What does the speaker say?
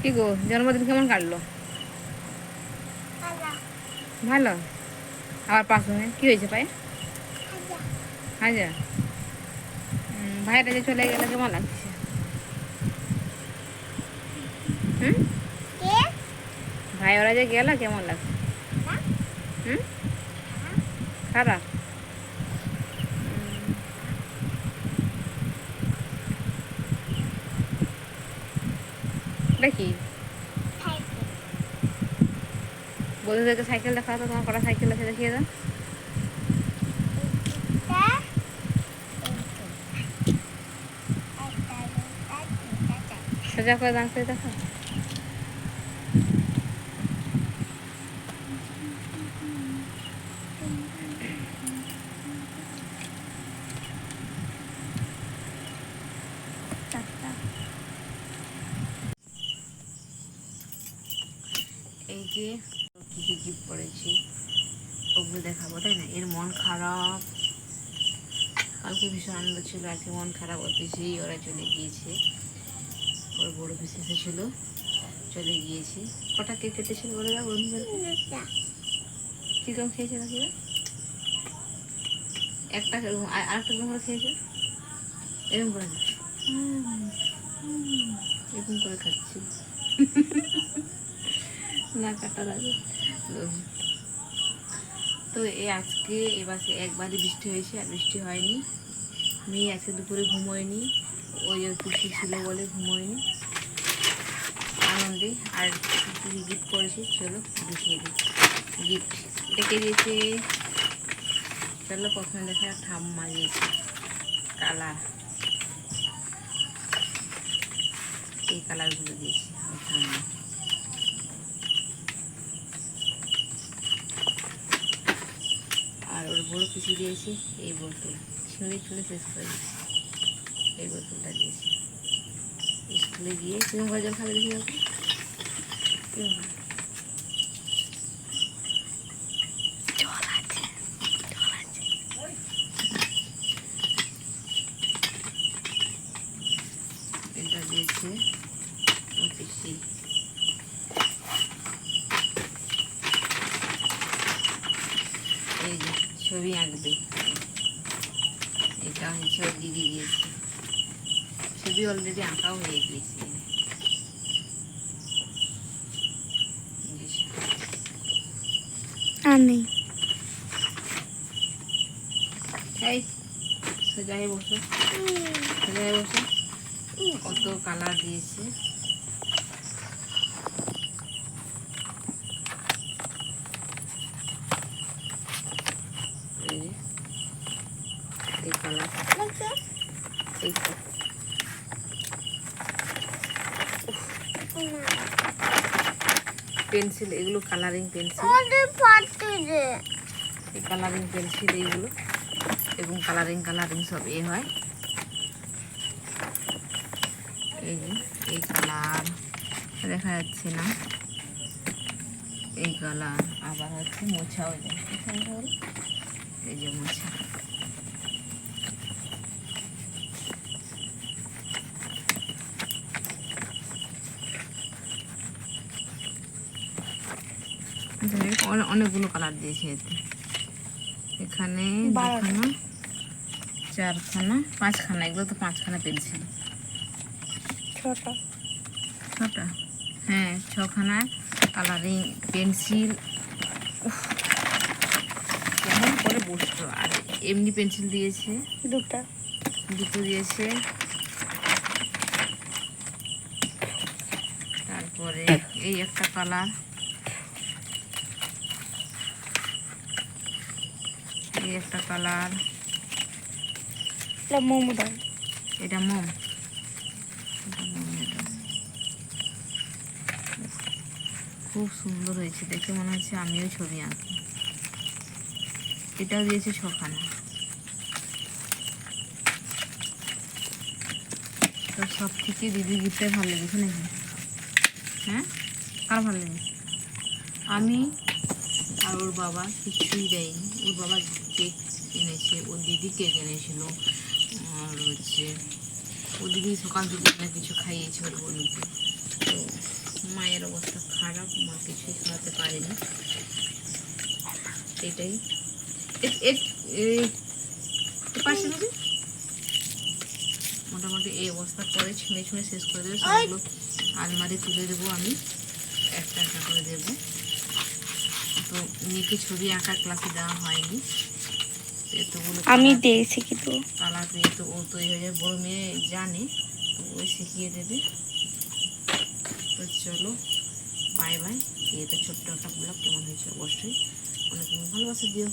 কি গো জন্মদিন কেমন কাটলো? ভালো। আবার পাশে কি হয়েছে পায়ে? হাজা। ভাইটা যে চলে গেলে কেমন লাগছে? হুম, ভাই ওরা যে গেল কেমন লাগছে? হুম, খারাপ। দেখি বন্ধুদেরকে সাইকেল দেখাও তো, তোমার কটা সাইকেল আছে দেখিয়ে দাও। সোজা করে দাঁড় করে দেখো। এই যে কী কী গিফট করেছি ওগুলো দেখাবো, তাই না? এর মন খারাপ, কালকে ভীষণ আনন্দ ছিল, আজকে মন খারাপ। ওর পিসি ওরা চলে গিয়েছে, ওর বড় পিসি এসেছিল, চলে গিয়েছে। কটা কেক কেটেছিল বলে দাও বন্ধুদেরকে। কীরকম খেয়েছে নাকি? একটা আরেকটা কেমন করে খেয়েছে? এরকম করে এরকম করে খাচ্ছি না কাটা লাগে। তো আজকে এবারে একবারই বৃষ্টি হয়েছে, আর বৃষ্টি হয়নি। মেয়ে আজকে দুপুরে ঘুমোয়নি, ওই পিসি ছিল বলে ঘুমোয়নি আনন্দে। আর কী গিফট করেছি চলো দেখিয়ে দিই। গিফট ডেকে দিয়েছে, চলো প্রথমে দেখা ঠাম্মা দিয়েছে কালার, এই কালারগুলো দিয়েছি ঠাম্মা। আর ওর বড় পিসি দিয়েছে এই বোতল, ছিঁড়ে ছুঁড়ে শেষ করে দিয়েছি। এই বোতলটা দিয়েছি, স্কুলে গিয়ে কিরকম করে জল খাবে দেখি ওকে। এটা দিয়েছে ওর পিসি। এই যে ছবি আঁকবে, এটা হচ্ছে ওর দিদি দিয়েছে। ছবি অলরেডি আঁকাও হয়ে গিয়েছে। নেই এই সোজা হয়ে বসো, সোজা হয়ে বসো। কত কালার দিয়েছে, এই কালার, এই পেন্সিল, এগুলো কালারিং পেন্সিল, এই কালারিং পেন্সিল এইগুলো, এবং কালারিং সব হয়। এই যে এই কালার দেখা যাচ্ছে না, এই কালার। আবার হচ্ছে মোছা, ওই যে এই যে মোছা। অনেকগুলো কালার দিয়েছে এতে। এখানে দুখানা, চারখানা, পাঁচখানা, এগুলো তো পাঁচখানা পেন্সিল। ছটা, হ্যাঁ ছখানা কালারিং পেন্সিল। কেমন করে বসতো। আর এমনি পেন্সিল দিয়েছে দুটো দিয়েছে। তারপরে এই একটা কালার, এই একটা কালার, এটা মোম, খুব সুন্দর হয়েছে দেখে, মনে হচ্ছে আমিও ছবি আঁকি। এটাও দিয়েছে ছখানা। তো সব থেকে দিদি গিফটে ভালো লেগেছে নাকি? হ্যাঁ, কার ভালো লেগেছে? আমি আর ওর বাবা কিছুই দেয়নি। ওর বাবা কেক এনেছে, ওর দিদি কেক এনেছিল, আর হচ্ছে ওর দিদি সকাল থেকে কিছু খাইয়েছে ওর বন্ধুকে। তো মায়ের অবস্থা খারাপ, মা কিছুই খাওয়াতে পারেনি। এটাই পাশে নেবে। মোটামুটি এই অবস্থা করে ছিঁড়ে ছিঁড়ে শেষ করে দেবে। সবগুলো আলমারি তুলে দেবো, আমি একটা একটা করে দেবো। তো মেয়েকে ছবি আঁকার ক্লাসে দেওয়া হয়নি, এতগুলো আমি দিয়েছি কিন্তু কালার পেয়ে তো ও তৈরি হয়ে যায়। বড়ো মেয়ে জানে, তো ওই শিখিয়ে দেবে। তো চলো বাই বাই। এটা ছোট্ট একটা ব্লগ কেমন হয়েছে অবশ্যই অনেক ভালোবাসা দিও।